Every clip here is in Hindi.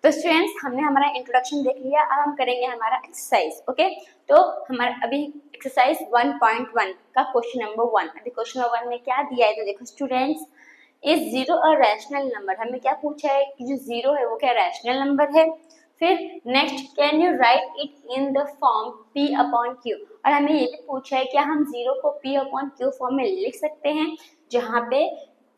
तो स्टूडेंट्स हमने हमारा इंट्रोडक्शन देख लिया, अब हम करेंगे हमारा एक्सरसाइज। ओके, तो हमारा अभी एक्सरसाइज 1.1 का क्वेश्चन नंबर 1। अभी क्वेश्चन नंबर 1 में क्या दिया है तो देखो students, is zero a rational number. हमें क्या पूछा है कि जो जीरो है वो क्या रैशनल नंबर है। फिर next, can you right it in the form p upon q। और हमें ये भी पूछा है क्या हम जीरो को p अपॉन q फॉर्म में लिख सकते हैं, जहाँ पे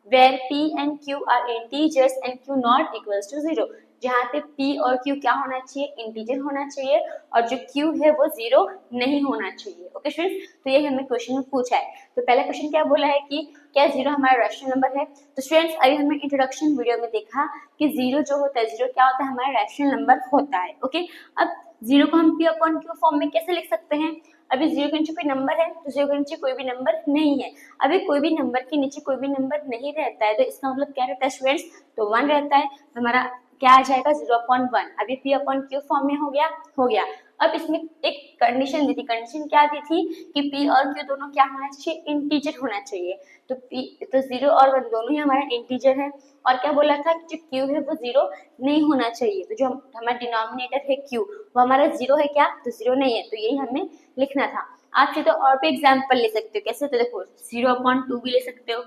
where p and q are integers and q not equals to 0, जहाँ पे p और q क्या होना चाहिए, इंटीजर होना चाहिए, और जो q है वो 0 नहीं होना चाहिए। ओके स्टूडेंट्स, तो ये हमें क्वेश्चन में पूछा है। तो पहला क्वेश्चन क्या बोला है कि क्या जीरो हमारा रैशनल नंबर है। तो स्टूडेंट्स अभी हमने इंट्रोडक्शन वीडियो में देखा कि जीरो जो होता है, जीरो क्या होता है, हमारा रैशनल नंबर होता है। ओके, अब जीरो को हम p अपॉन q फॉर्म में कैसे लिख सकते हैं। अभी जीरो के नीचे कोई नंबर है तो जीरो के नीचे कोई भी नंबर नहीं है। अभी कोई भी नंबर के नीचे कोई भी नंबर नहीं रहता है तो इसका मतलब क्या रहता है स्टूडेंट्स, तो 1 रहता है। तो हमारा क्या आ जाएगा 0.1। अभी p अपॉन q फॉर्म में हो गया। अब इसमें एक कंडीशन दी थी, कंडीशन क्या दी थी कि p और q दोनों क्या होना चाहिए, इंटीजर होना चाहिए। तो p तो 0 और 1 दोनों ही हमारा इंटीजर है। और क्या बोला था कि जो q है वो 0 नहीं होना चाहिए। तो जो हमारा डिनोमिनेटर है q वो हमारा 0 है क्या, तो 0 नहीं है। तो यही हमें लिखना था। आप चाहे तो और भी एग्जाम्पल ले सकते हो। कैसे, तो देखो 0/2 भी ले सकते हो।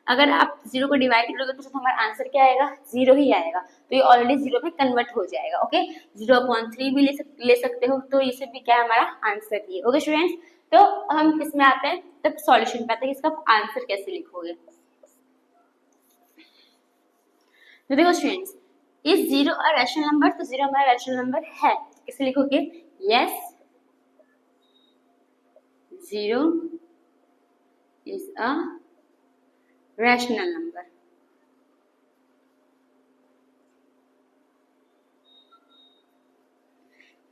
अगर आप 0 को डिवाइड करोगे तो हमारा आंसर क्या आएगा, 0 ही आएगा। तो ये ऑलरेडी 0 में कन्वर्ट हो जाएगा। ओके, 0/3 भी ले सकते हो। तो इसे भी क्या हमारा आंसर ही है। ओके स्टूडेंट्स, तो हम किसमें आते हैं, तब सॉल्यूशन पे आते हैं कि इसका आंसर कैसे लिखोगे। तो देखो students, is 0 a rational number. तो 0 हमारा रैशनल नंबर है। कैसे लिखोगे, yes 0 is a rational number।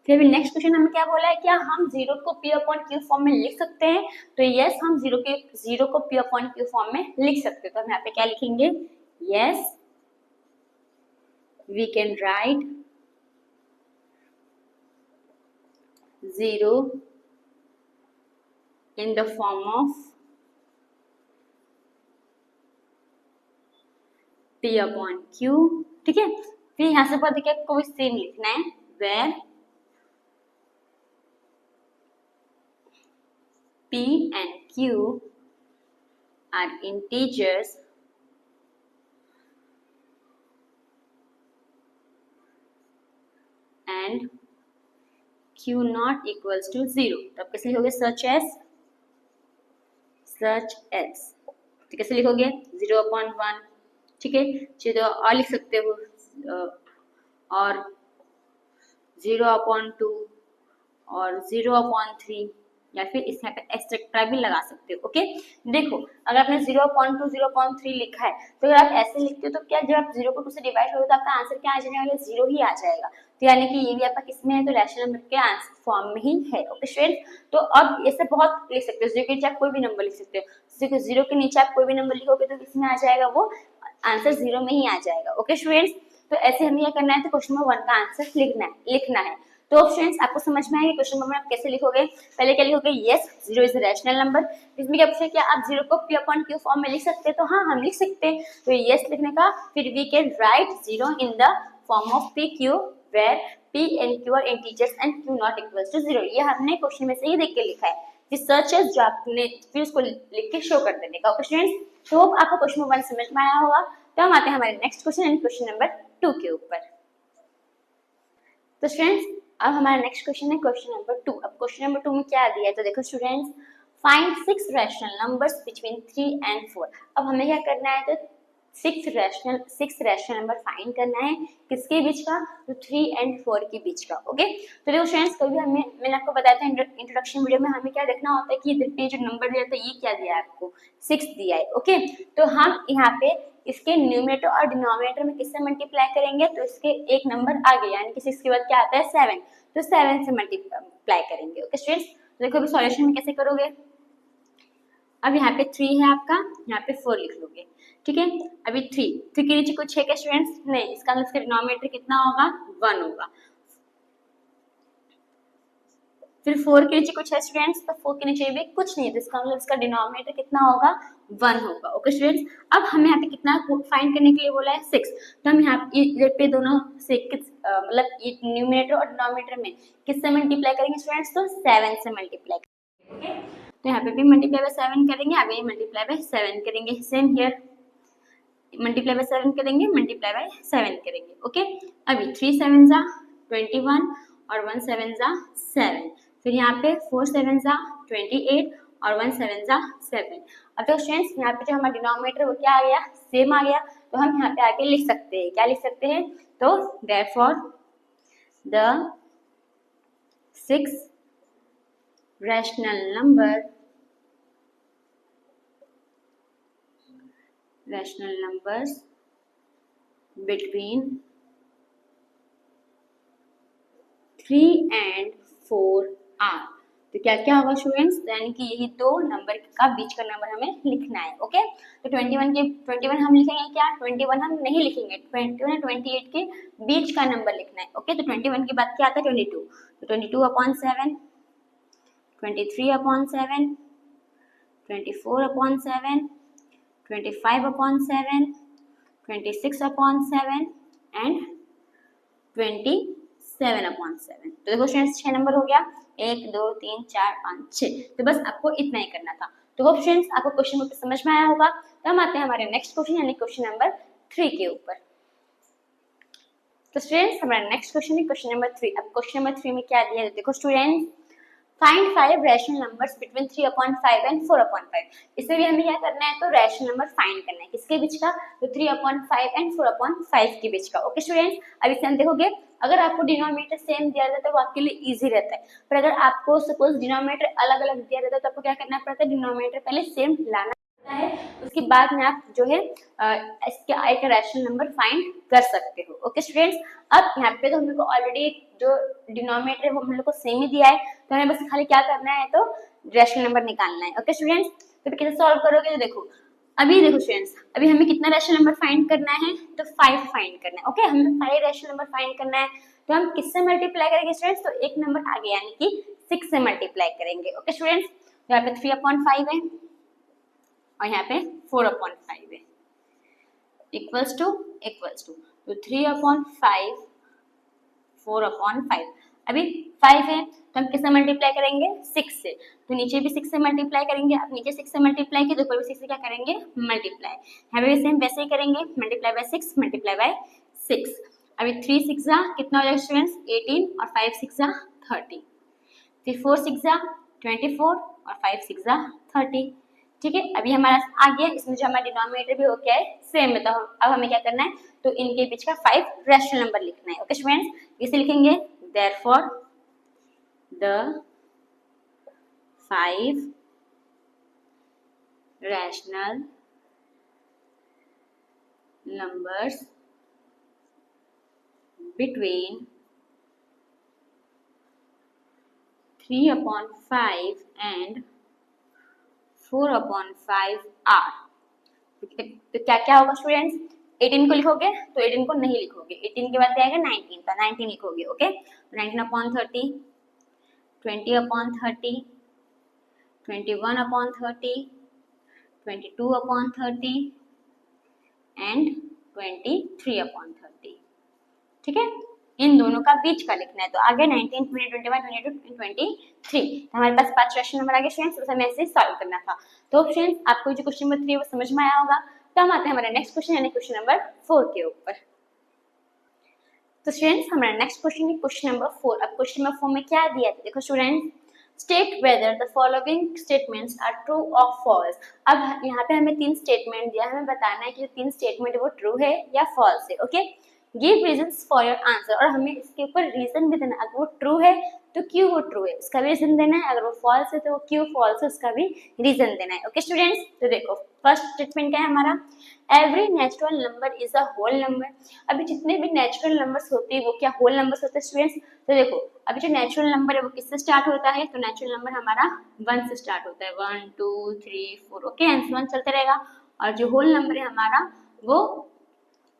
फिर नेक्स्ट क्वेश्चन हमें क्या बोला है, क्या हम 0 को p अपॉन q फॉर्म में लिख सकते हैं। तो यस, हम 0 को p अपॉन q फॉर्म में लिख सकते हैं। तो हम यहाँ पे क्या लिखेंगे, yes we can write 0 in the form of p upon q। ठीक है, फिर यहाँ से पता क्या कोई सेम लिखना है, where p and q are integers and q not equals to 0। तब कैसे लिखोगे, such as तो कैसे लिखोगे 0/1। ठीक है, चलिए तो और लिख सकते हो, और 0/2 और 0/3, या फिर इस यहाँ पे एक्सेट्रा भी लगा सकते हो। ओके, देखो अगर आपने 0/2 0/3 लिखा है तो अगर आप ऐसे लिखते हो तो क्या जब आप 0 को 2 से डिवाइड करोगे तो आपका आंसर क्या आ जाने वाला है, 0 ही आ जाएगा। तो यानी कि ये भी आपका किसमें है, तो रैशनल नंबर के आंसर फॉर्म में ही है। ओके स्टूडेंट्स, तो अब ऐसे बहुत लिख सकते हो। 0 के नीचे आप कोई भी नंबर लिख सकते हो। 0 के नीचे आप कोई भी नंबर लिखोगे तो किसमें आ जाएगा, वो आंसर 0 में ही आ जाएगा। ओके स्टूडेंट्स, तो ऐसे हमें क्या करना है, तो क्वेश्चन नंबर 1 का आंसर लिखना है। तो स्टूडेंट्स आपको समझ में आएगा क्वेश्चन नंबर आप कैसे लिखोगे। पहले क्या लिखोगे, yes 0 is a rational number. इसमें क्या पूछा, क्या आप 0 को p अपॉन q फॉर्म में लिख सकते हैं। तो हाँ, हम लिख सकते हैं। तो यस लिखने का, फिर we can write 0 in the form of p q where p and q are integers and q not equals to 0। ये हमने क्वेश्चन में से ही देख के लिखा है। फिर सर्च जो आपने फिर उसको लिख के शो कर देने का। ओके स्टूडेंट्स, तो आपको क्वेश्चन नंबर 1 समझ में आया होगा। तो हम आते हैं हमारे नेक्स्ट क्वेश्चन यानी क्वेश्चन नंबर 2 के ऊपर। तो स्टूडेंट्स अब हमारा नेक्स्ट क्वेश्चन है क्वेश्चन नंबर 2। अब क्वेश्चन नंबर 2 में क्या दिया है, तो देखो students, find 6 rational numbers between 3 and 4। अब हमें क्या करना है, तो 6 रैशनल नंबर फाइंड करना है। किसके बीच का, तो 3 and 4 के बीच का। ओके, तो देखो स्टूडेंट्स, कभी हमें मैंने आपको बताया था इंट्रोडक्शन वीडियो में हमें क्या देखना होता है कि इधर पे जो नंबर दिया था ये क्या दिया है, आपको 6 दिया है। ओके, तो हम यहाँ पे इसके न्यूमरेटर और डिनोमिनेटर में किससे मल्टीप्लाई करेंगे, तो इसके एक नंबर आगे यानी कि 6 के बाद क्या आता है 7, तो 7 से मल्टीप्लाई करेंगे। ओके स्टूडेंट्स, देखो अभी सॉल्यूशन में कैसे करोगे। अब यहाँ पे 3 है आपका, यहाँ पे 4 लिख लोगे। ठीक है, अभी 3 के नीचे कुछ है क्या स्टूडेंट्स, नहीं, इसका मतलब इसका डिनोमिनेटर कितना होगा, 1 होगा। फिर 4 के नीचे कुछ है स्टूडेंट्स, तो 4 के नीचे भी कुछ नहीं है, तो इसका मतलब इसका डिनोमिनेटर कितना होगा, 1 होगा। ओके स्टूडेंट्स, अब हमें यहाँ पे कितना फाइंड करने के लिए बोला है 6, तो हम यहाँ पे दोनों से मतलब न्यूमरेटर और डिनोमिनेटर में किससे मल्टीप्लाई करेंगे स्टूडेंट्स, तो 7 से मल्टीप्लाई करेंगे। ओके, तो यहाँ पे भी मल्टीप्लाई बाय 7 करेंगे, आगे मल्टीप्लाई बाय 7 करेंगे, सेम हियर मल्टीप्लाई बाय 7 करेंगे, मल्टीप्लाई बाय 7 करेंगे। ओके, अभी 3 7 जा 21 और 1 7 जा 7, फिर यहाँ पे 4 7 जा 28 और 1 7 जा 7। अब तो स्टूडेंट्स यहाँ पे जो हमारा डिनोमिनेटर वो क्या आ गया, सेम आ गया, तो हम यहाँ पे आके लिख सकते हैं, क्या लिख सकते हैं, तो therefore the 6 rational numbers between 3 and 4 are, तो क्या क्या होगा स्टूडेंट्स, यानी कि यही दो नंबर का बीच का नंबर हमें लिखना है। ओके, तो 21 हम लिखेंगे क्या, 21 हम नहीं लिखेंगे, 21 और 28 के बीच का नंबर लिखना है। ओके, तो 21 के बाद क्या आता है 22, तो 22/7, 23/7, 24/7, 25/7, 26/7 एंड 27/7। तो देखो स्टूडेंट्स 6 नंबर हो गया, 1 2 3 4 5 6, तो बस आपको इतना ही करना था। तो होप स्टूडेंट्स आपको क्वेश्चन पेपर समझ में आया होगा। तो हम आते हैं हमारे नेक्स्ट क्वेश्चन यानी क्वेश्चन नंबर 3 के ऊपर। तो स्टूडेंट्स हमारा नेक्स्ट क्वेश्चन है क्वेश्चन नंबर 3। अब क्वेश्चन नंबर 3 में क्या दिया है, देखो students, find 5 rational numbers between 3/5 and 4/5। इसमें भी हमें क्या करना है, तो रैशनल नंबर फाइंड करना है, किसके बीच का, तो 3/5 एंड 4/5 के बीच का। ओके स्टूडेंट्स, अब इसे हम देखोगे, अगर आपको डिनोमिनेटर सेम दिया जाता है तो वो आपके लिए इजी रहता है, पर अगर आपको सपोज डिनोमिनेटर अलग अलग दिया रहता है तो आपको क्या करना पड़ता है, डिनोमिनेटर पहले सेम लाना है, उसके बाद में आप जो है इसका एक रैशनल नंबर फाइंड कर सकते हो। ओके स्टूडेंट्स, अब यहाँ पे तो हम लोग को ऑलरेडी जो डिनोमिनेटर है वो हम लोग को सेम ही दिया है, तो हमें बस खाली क्या करना है, तो रैशनल नंबर निकालना है। ओके स्टूडेंट्स, तो कैसे सॉल्व करोगे, तो देखो अभी देखो स्टूडेंट्स, अभी हमें कितना रैशनल नंबर फाइंड करना है, तो 5 फाइंड करना है। ओके, हमें 5 रैशनल नंबर फाइंड करना है, तो हम किससे मल्टीप्लाई करेंगे स्टूडेंट्स, तो एक नंबर आगे यानी कि 6 से मल्टीप्लाई करेंगे। ओके स्टूडेंट्स, तो यहाँ पे 3/5 है और यहाँ पे 4/5 है, इक्वल्स टू तो 3/5 4/5। अभी 5 है तो हम किससे मल्टीप्लाई करेंगे, 6 से, तो नीचे भी 6 से मल्टीप्लाई करेंगे। अब नीचे 6 से मल्टीप्लाई किया, ऊपर भी 6 से क्या करेंगे, मल्टीप्लाई। यहाँ पे भी सेम वैसे ही करेंगे, मल्टीप्लाई बाय 6 मल्टीप्लाई बाय 6। अभी 3 6 जा कितना हो जाएगा स्टूडेंट्स, 18 और 5 6 जा 30, फिर 4 6 जा 24 और 5 6 जा 30। ठीक है, अभी हमारा आ गया, इसमें जो हमारा डिनोमिनेटर भी हो गया है सेम है, तो अब हमें क्या करना है, तो इनके बीच का 5 रैशनल नंबर लिखना है। ओके स्टूडेंट्स, इसे लिखेंगे therefore the 5 rational numbers between 3/5 and 4/5 are. तो क्या क्या होगा स्टूडेंट्स, 18 को लिखोगे तो 18 को नहीं लिखोगे, 18 के बाद क्या आएगा 19, तो 19 लिखोगे। Okay, 19/30, 20/30, 21/30, 22/30 and 23/30। ठीक है, इन दोनों का बीच का लिखना है, तो आगे 19 20 21 22 23, तो हमारे पास 5 रैशनल नंबर आ गए स्टूडेंट्स, उसे हमें ऐसे सॉल्व करना था। तो फ्रेंड्स आपको जो क्वेश्चन नंबर 3 वो समझ में आया होगा। तो हम आते हैं हमारे नेक्स्ट क्वेश्चन यानी क्वेश्चन नंबर 4 के ऊपर। तो स्टूडेंट्स हमारा नेक्स्ट क्वेश्चन है क्वेश्चन नंबर 4। अब क्वेश्चन नंबर 4 में क्या दिया है, देखो students, state whether the following statements are true और फॉल्स। अब यहाँ पे हमें 3 स्टेटमेंट दिया है, हमें बताना है कि 3 स्टेटमेंट वो ट्रू है या फॉल्स है। Okay, give reasons for your answer, और हमें इसके ऊपर रीजन भी देना है, अगर वो ट्रू है तो क्यों वो ट्रू है उसका भी रीजन देना है, अगर वो फॉल्स है तो वो क्यों फॉल्स है उसका भी रीजन देना है। ओके स्टूडेंट्स, तो देखो फर्स्ट स्टेटमेंट क्या है हमारा, every natural number is a whole number. अभी जितने भी नेचुरल नंबर्स होते हैं वो क्या होल नंबर्स होते हैं स्टूडेंट्स। तो देखो अभी जो नेचुरल नंबर है वो किससे स्टार्ट होता है, तो नेचुरल नंबर हमारा 1 से स्टार्ट होता है, 1 2 3 4, ओके, एंड सो ऑन चलते रहेगा। और जो होल नंबर है हमारा वो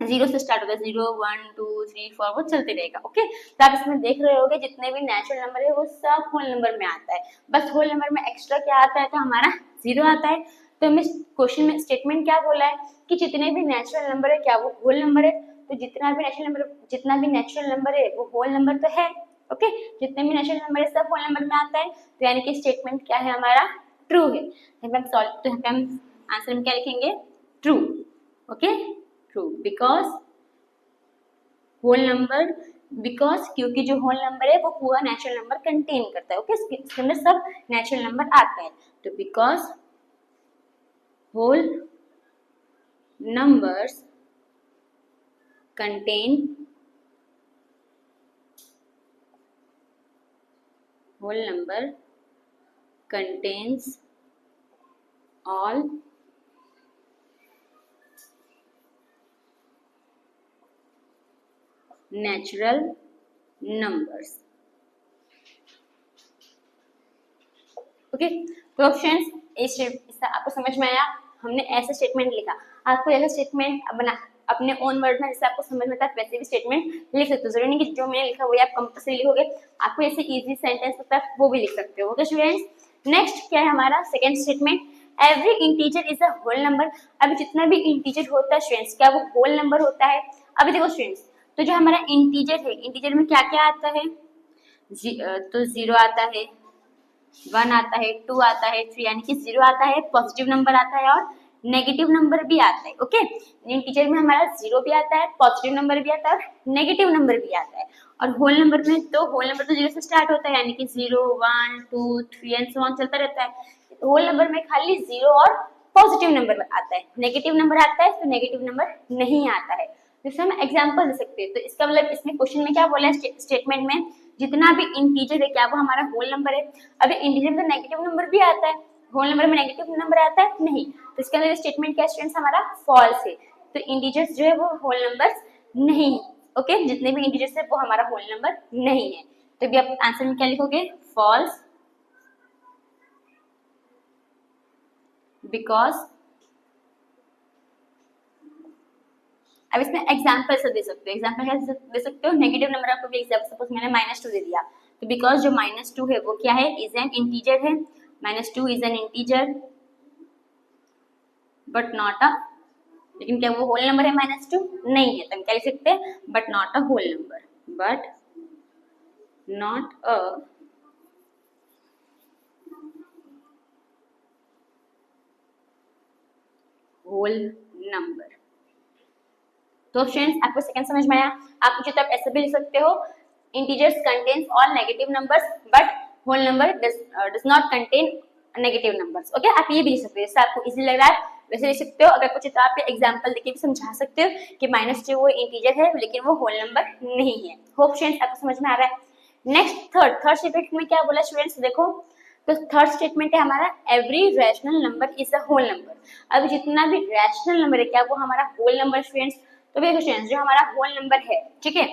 0 से स्टार्ट होता है, 0 1 2 3 4 वो चलते रहेगा। ओके, तो आप इसमें देख रहे होगे जितने भी नेचुरल नंबर है वो सब होल नंबर में आता है, बस होल नंबर में एक्स्ट्रा क्या आता है, तो हमारा 0 आता है। तो हमें क्वेश्चन में स्टेटमेंट क्या बोला है कि जितने भी नेचुरल नंबर है क्या वो होल नंबर है, तो जितना भी नेचुरल नंबर है वो होल नंबर तो है। ओके, जितने भी नेचुरल नंबर है सब होल नंबर में आता है, तो यानी कि स्टेटमेंट क्या है हमारा, ट्रू है। तो हम आंसर में क्या लिखेंगे, true. Okay, true because whole number, because क्योंकि जो होल नंबर है वो पूरा नेचुरल नंबर कंटेन करता है। ओके, इसके अंदर सब नेचुरल नंबर आता है, तो because whole numbers contain whole number contains all natural numbers। Okay, तो फ्रेंड्स इससे आपको समझ में आया, हमने ऐसा स्टेटमेंट लिखा। आपको ऐसा स्टेटमेंट बना अपने ओन वर्ड में जैसे आपको समझ में आता है वैसे भी स्टेटमेंट लिख सकते हो। जरूरी नहीं कि जो मैंने लिखा वही आप कंपल्सरी लिखोगे, आपको ऐसे इजी सेंटेंस होता है वो भी लिख सकते हो। ओके स्टूडेंट्स, नेक्स्ट क्या है हमारा second statement, every integer is a whole number. अभी जितना भी इंटीजर होता है स्टूडेंट्स क्या वो होल नंबर होता है? अभी देखो स्टूडेंट्स, तो जो हमारा इंटीजर है, इंटीजर में क्या क्या आता है, तो 0 आता है, 1 आता है, 2 आता है, 3 यानी कि 0 आता है, पॉजिटिव नंबर आता है और नेगेटिव नंबर भी आता है। ओके, इंटीजर में हमारा 0 भी आता है, पॉजिटिव नंबर भी आता है और नेगेटिव नंबर भी आता है। और होल नंबर में तो होल नंबर तो 0 से स्टार्ट होता है, यानी कि 0 1 2 3 एंड सो ऑन चलता रहता है। होल नंबर में खाली 0 और पॉजिटिव नंबर आता है, नेगेटिव नंबर आता है तो नेगेटिव नंबर नहीं आता है। जैसे हम एग्जांपल दे सकते हैं, तो इसका मतलब इसमें क्वेश्चन में क्या बोला है स्टेटमेंट में, जितना भी इंटीजर है क्या वो हमारा होल नंबर है? अभी इंटीजर में नेगेटिव नंबर भी आता है, होल नंबर में नेगेटिव नंबर आता है नहीं, तो इसके अंदर स्टेटमेंट क्या स्टूडेंट्स हमारा फॉल्स है। तो इंटीजर्स जो है वो होल नंबर्स नहीं है। ओके, जितने भी इंटीजर्स है वो हमारा होल नंबर नहीं है। तो अभी आप आंसर में क्या लिखोगे, फॉल्स बिकॉज। अब इसमें एग्जाम्पल से दे सकते हो, एग्जाम्पल कैसे दे सकते हो, नेगेटिव नंबर आपको भी एग्जाम्पल, सपोज मैंने -2 दे दिया, तो बिकॉज जो -2 है वो क्या है, इज एन इंटीजर है, -2 is an integer but not अ, लेकिन क्या वो होल नंबर है -2? नहीं है, तो हम क्या लिख सकते हैं, but not a whole number, but not a whole number. तो फ्रेंड्स आपको सेकंड समझ में आया? आप मुझे तब ऐसे भी लिख सकते हो, integers contains all negative numbers but whole number does not contain negative numbers. Okay, आप ये भी लिख सकते हो, जैसे आपको इजी लग रहा है वैसे लिख सकते हो। अगर कुछ तो आप एग्जांपल देके भी समझा सकते हो कि -2 वो इंटीजर है लेकिन वो होल नंबर नहीं है। होप फ्रेंड्स आपको समझ में आ रहा है। नेक्स्ट थर्ड स्टेटमेंट में क्या बोला स्टूडेंट्स, देखो तो थर्ड स्टेटमेंट है हमारा, every rational number is a whole number. अब जितना भी रैशनल नंबर है क्या वो हमारा होल नंबर स्टूडेंट्स? तो देखो स्टूडेंट्स, जो हमारा होल नंबर है, ठीक है,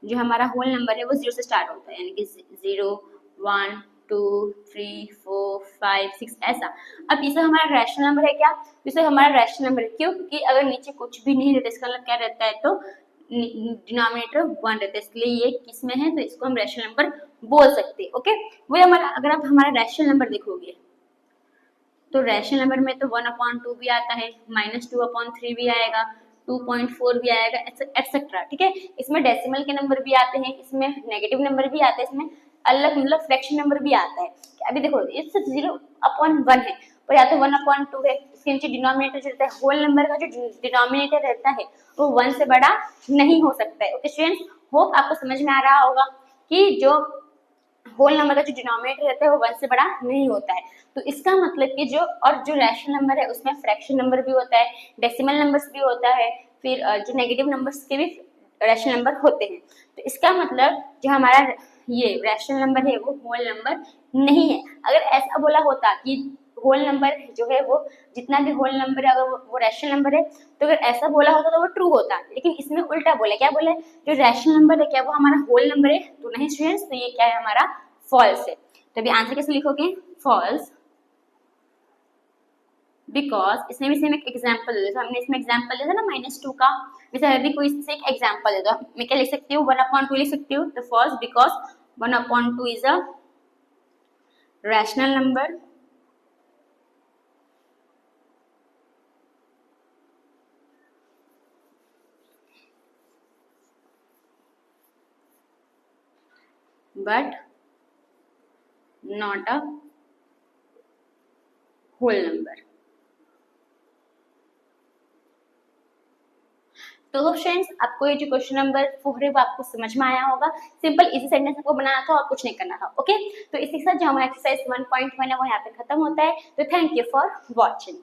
जो हमारा होल नंबर है वो 0 से स्टार्ट होता है, यानी कि 0 1 2 3 4 5 6 ऐसा। अब ये सब हमारा रैशनल नंबर है क्या? ये सब हमारा रैशनल नंबर है, क्यों? क्योंकि अगर नीचे कुछ भी नहीं रहता इसका मतलब क्या रहता है, तो डिनोमिनेटर 1 रहता है, इसलिए ये किस में है, तो इसको हम रैशनल नंबर बोल सकते हैं। ओके, वो हमारा, अगर आप हमारा रैशनल नंबर देखोगे तो रैशनल नंबर में तो 1/2 भी आता है, -2/3 भी आएगा, 2.4 भी आएगा, एक्सेट्रा। ठीक है, इसमें डेसिमल के नंबर भी आते हैं, इसमें नेगेटिव नंबर भी आते हैं, इसमें अलग मतलब फ्रैक्शन नंबर भी आता है। अभी देखो ये सिर्फ 0/1 है, पर या तो 1/2 है, इसके नीचे डिनोमिनेटर जो रहता है, होल नंबर का जो डिनोमिनेटर रहता है वो 1 से बड़ा नहीं हो सकता है। ओके स्टूडेंट्स, होप आपको समझ में आ रहा होगा कि जो होल नंबर का जो डिनोमिनेटर रहता है वो 1 से बड़ा नहीं होता है। तो इसका मतलब कि जो रैशनल नंबर है उसमें फ्रैक्शन नंबर भी होता है, डेसिमल नंबर्स भी होता है, फिर जो नेगेटिव नंबर्स के भी रैशनल नंबर होते हैं। तो इसका मतलब जो हमारा ये रैशनल नंबर है वो होल नंबर नहीं है। अगर ऐसा बोला होता कि होल नंबर जो है वो जितना भी होल नंबर है अगर वो रैशनल नंबर है, तो अगर ऐसा बोला होता तो वो ट्रू होता, लेकिन इसमें उल्टा बोला। क्या बोला है, जो रैशनल नंबर है क्या वो हमारा होल नंबर है? तो नहीं स्टूडेंट्स, तो ये क्या है हमारा फॉल्स है। तो अभी आंसर कैसे लिखोगे, फॉल्स बिकॉज इसमें भी सेम एक एग्जांपल दे दो, हमने इसमें एग्जांपल दिया था ना -2 का, वैसे अभी कोई इससे एक एग्जांपल दे दो, मैं क्या लिख सकती हूँ, 1/2 लिख सकती हूँ। तो false because 1/2 is a rational number but not a whole number. तो फ्रेंड्स आपको ये जो क्वेश्चन नंबर 4 है वो आपको समझ में आया होगा। सिंपल इजी सेंटेंस आपको बनाना था और कुछ नहीं करना था। ओके, तो इसी के साथ जो हमारा एक्सरसाइज 1.1 है वो यहाँ पे खत्म होता है। तो थैंक यू फॉर वॉचिंग।